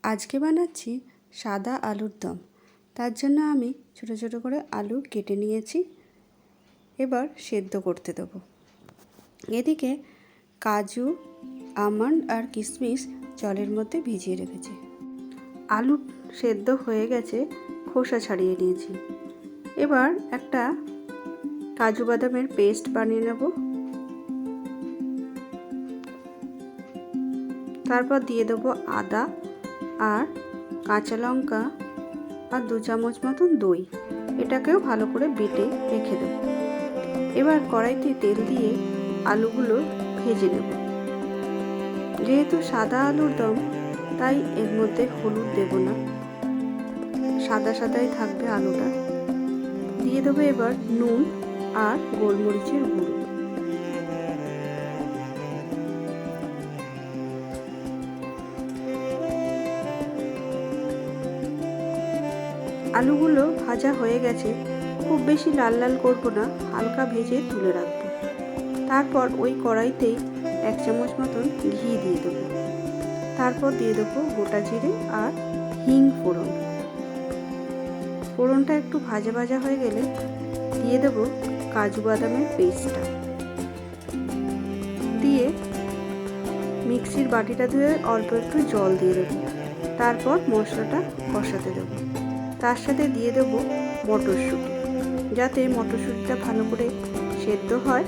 আজকে বানাচ্ছি সাদা আলুর দম। তার জন্য আমি ছোট ছোট করে আলু কেটে নিয়েছি। এবার সেদ্ধ করতে দেবো। এদিকে কাজু, আমন্ড আর কিশমিশ জলের মধ্যে ভিজিয়ে রেখেছি। আলু সেদ্ধ হয়ে গেছে, খোসা ছাড়িয়ে নিয়েছি। এবার একটা কাজু বাদামের পেস্ট বানিয়ে নেব। তারপর দিয়ে দেবো আদা আর কাঁচা লঙ্কা আর 2 চামচ মতন দই। এটাকেও ভালো করে বেটে রেখে দেব। এবার কড়াইতে তেল দিয়ে আলুগুলো ভেজে নেব। যেহেতু সাদা আলুর দম, তাই এর মধ্যে হলুদ দেব না, সাদা সাদাই থাকবে আলুটা। দিয়ে দেবো এবার নুন আর গোলমরিচের গুঁড়ো। আলুগুলো ভাজা হয়ে গেছে, খুব বেশি লাল লাল করব না, হালকা ভেজে তুলে রাখবো। তারপর ওই কড়াইতেই 1 চামচ মতন ঘি দিয়ে দেবো। তারপর দিয়ে দেবো গোটা জিরে আর হিং ফোড়ন। ফোড়নটা একটু ভাজা ভাজা হয়ে গেলে দিয়ে দেবো কাজু বাদামের পেস্টটা। দিয়ে মিক্সির বাটিটা ধুয়ে অল্প একটু জল দিয়ে দেবো। তারপর মশলাটা কষাতে দেবো। তার সাথে দিয়ে দেবো মটরশুঁটি, যাতে মটরশুঁটিটা ভালো করে সেদ্ধ হয়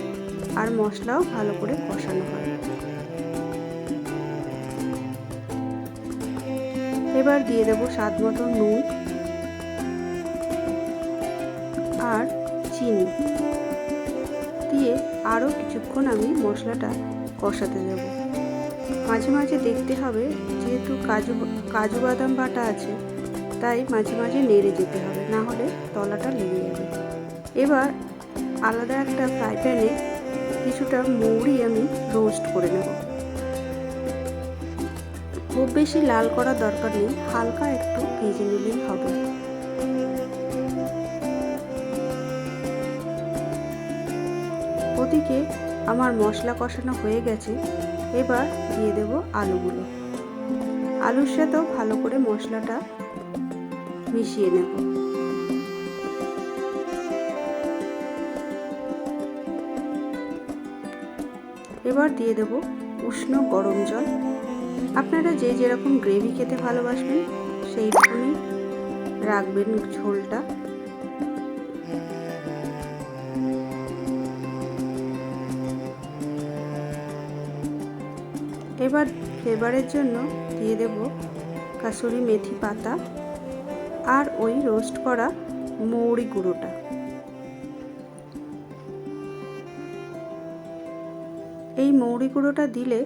আর মশলাও ভালো করে কষানো হয়। এবার দিয়ে দেবো স্বাদ মতো নুন আর চিনি দিয়ে আরও কিছুক্ষণ আমি মশলাটা কষাতে দেব। মাঝে মাঝে দেখতে হবে, যেহেতু কাজু বাদাম বাটা আছে, তাই মাঝে মাঝে নেড়ে যেতে হবে, না হলে তলাটা লেগে যাবে। এবার আলাদা একটা ফ্রাই প্যানে কিছুটা মৌরি আমি রোস্ট করে নেব। খুব বেশি লাল করার দরকার নেই, হালকা একটু ভেজে নিলেই হবে। ওদিকে আমার মশলা কষানো হয়ে গেছে। এবার দিয়ে দেব আলুগুলো। আলুর সাথেও ভালো করে মশলাটা মিশিয়ে নেব। এবার দিয়ে দেব উষ্ণ গরম জল। আপনারা যে যেরকম গ্রেভি খেতে ভালোবাসবেন সেই রকমই রাখবেন ঝোলটা। এবার ফ্লেভারের জন্য দিয়ে দেব কাসুরি মেথি পাতা আর ওই রোস্ট করা মৌরি গুঁড়োটা। এই মৌরি গুঁড়োটা দিলে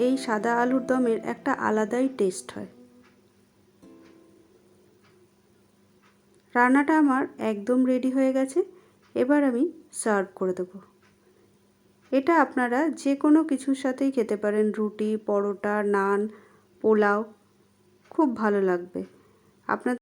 এই সাদা আলুর দমের একটা আলাদাই টেস্ট হয়। রান্নাটা আমার একদম রেডি হয়ে গেছে। এবার আমি সার্ভ করে দেব। এটা আপনারা যে কোনো কিছুর সাথেই খেতে পারেন, রুটি, পরোটা, নান, পোলাও, খুব ভালো লাগবে আপনাদের।